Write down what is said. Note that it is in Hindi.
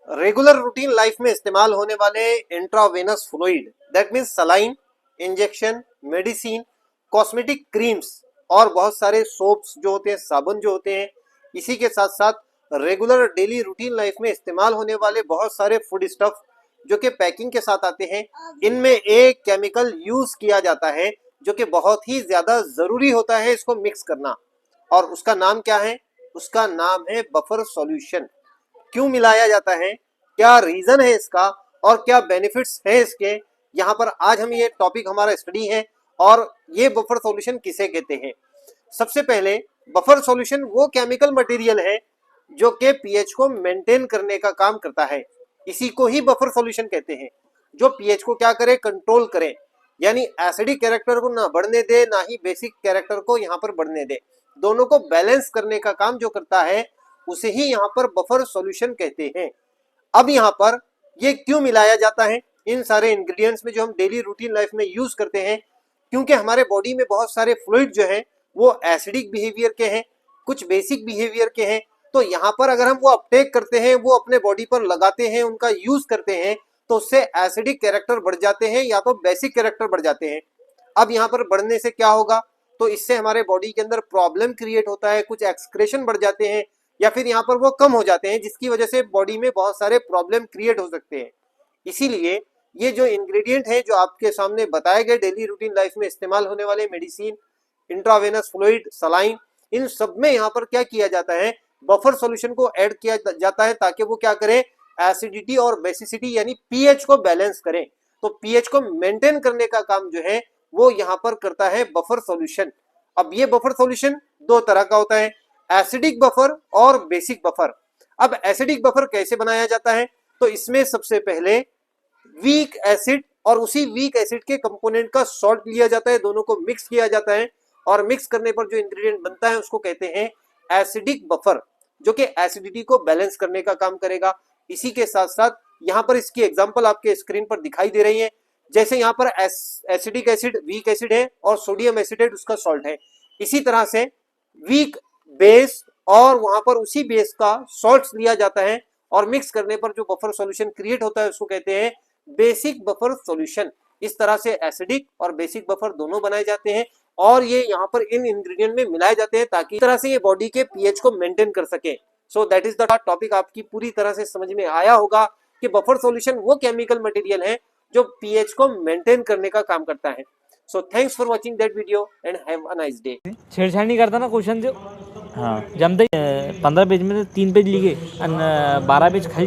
रेगुलर रूटीन लाइफ में इस्तेमाल होने वाले intravenous fluid that means saline, injection, medicine, cosmetic creams और बहुत सारे सोप्स जो होते हैं, साबुन जो होते हैं, इसी के साथ साथ रेगुलर डेली रूटीन लाइफ में इस्तेमाल होने वाले बहुत सारे फूड स्टफ जो कि पैकिंग के साथ आते हैं, इनमें एक केमिकल यूज किया जाता है जो कि बहुत ही ज्यादा जरूरी होता है इसको मिक्स करना। और उसका नाम क्या है? उसका नाम है बफर सॉल्यूशन। क्यों मिलाया जाता है, क्या रीजन है इसका और क्या बेनिफिट्स है इसके, यहाँ पर आज हम ये टॉपिक हमारा स्टडी है। और ये बफर सॉल्यूशन किसे कहते हैं? सबसे पहले बफर सॉल्यूशन वो केमिकल मटेरियल है जो कि पीएच को मेंटेन करने का काम करता है। इसी को ही बफर सॉल्यूशन कहते हैं, जो पीएच को क्या करे, कंट्रोल करे, यानी एसिडिक कैरेक्टर को ना बढ़ने दे ना ही बेसिक कैरेक्टर को यहाँ पर बढ़ने दे, दोनों को बैलेंस करने का काम जो करता है उसे ही यहाँ पर बफर सॉल्यूशन कहते हैं। अब यहाँ पर ये क्यों मिलाया जाता है इन सारे इंग्रेडिएंट्स में जो हम डेली रूटीन लाइफ में यूज करते हैं? क्योंकि हमारे बॉडी में बहुत सारे फ्लूइड जो हैं वो एसिडिक बिहेवियर के हैं, कुछ बेसिक बिहेवियर के हैं। तो यहाँ पर अगर हम वो अपटेक करते हैं, वो अपने बॉडी पर लगाते हैं, उनका यूज करते हैं, तो उससे एसिडिक कैरेक्टर बढ़ जाते हैं या तो बेसिक कैरेक्टर बढ़ जाते हैं। अब यहाँ पर बढ़ने से क्या होगा, तो इससे हमारे बॉडी के अंदर प्रॉब्लम क्रिएट होता है, कुछ एक्सक्रेशन बढ़ जाते हैं या फिर यहाँ पर वो कम हो जाते हैं, जिसकी वजह से बॉडी में बहुत सारे प्रॉब्लम क्रिएट हो सकते हैं। इसीलिए ये जो इंग्रेडिएंट है जो आपके सामने बताए गए डेली रूटीन लाइफ में इस्तेमाल होने वाले मेडिसिन, इंट्रावेनस फ्लूइड, सलाइन, इन सब में यहाँ पर क्या किया जाता है, बफर सॉल्यूशन को ऐड किया जाता है ताकि वो क्या करे, एसिडिटी और बेसिसिटी यानी पीएच को बैलेंस करें। तो पीएच को मेंटेन करने का काम जो है वो यहाँ पर करता है बफर सॉल्यूशन। अब ये बफर सॉल्यूशन दो तरह का होता है, एसिडिक बफर और बेसिक बफर। अब एसिडिक बफर कैसे बनाया जाता है, तो इसमें सबसे पहले वीक एसिड और उसी वीक एसिड के कंपोनेंट का सॉल्ट लिया जाता है, दोनों को मिक्स किया जाता है और मिक्स करने पर जो इंग्रेडिएंट बनता है उसको कहते हैं एसिडिक बफर, जो कि एसिडिटी को बैलेंस करने का काम करेगा। इसी के साथ साथ यहाँ पर इसकी एग्जांपल आपके स्क्रीन पर दिखाई दे रही है, जैसे यहाँ पर एसिडिक एसिड वीक एसिड है और सोडियम एसिटेट उसका सॉल्ट है। इसी तरह से वीक बेस और वहां पर उसी बेस का सॉल्ट लिया जाता है और मिक्स करने पर जो बफर सॉल्यूशन क्रिएट होता है उसको कहते हैं बेसिक बफर सॉल्यूशन। इस तरह से एसिडिक और बेसिक बफर दोनों बनाए जाते हैं और ये यहाँ पर इन इंग्रेडिएंट में मिलाए जाते हैं ताकि इस तरह से ये बॉडी के पीएच को मेंटेन कर सके। So that is the topic. आपकी पूरी तरह से समझ में आया होगा कि बफर सॉल्यूशन वो केमिकल मटेरियल है जो पीएच को मेंटेन करने का काम करता है। So thanks for watching that video and have a nice day. छेड़छाड़ नहीं करता ना क्वेश्चन जो हाँ जमते 15 पेज में 3 पेज लिखे 12 पेज खाली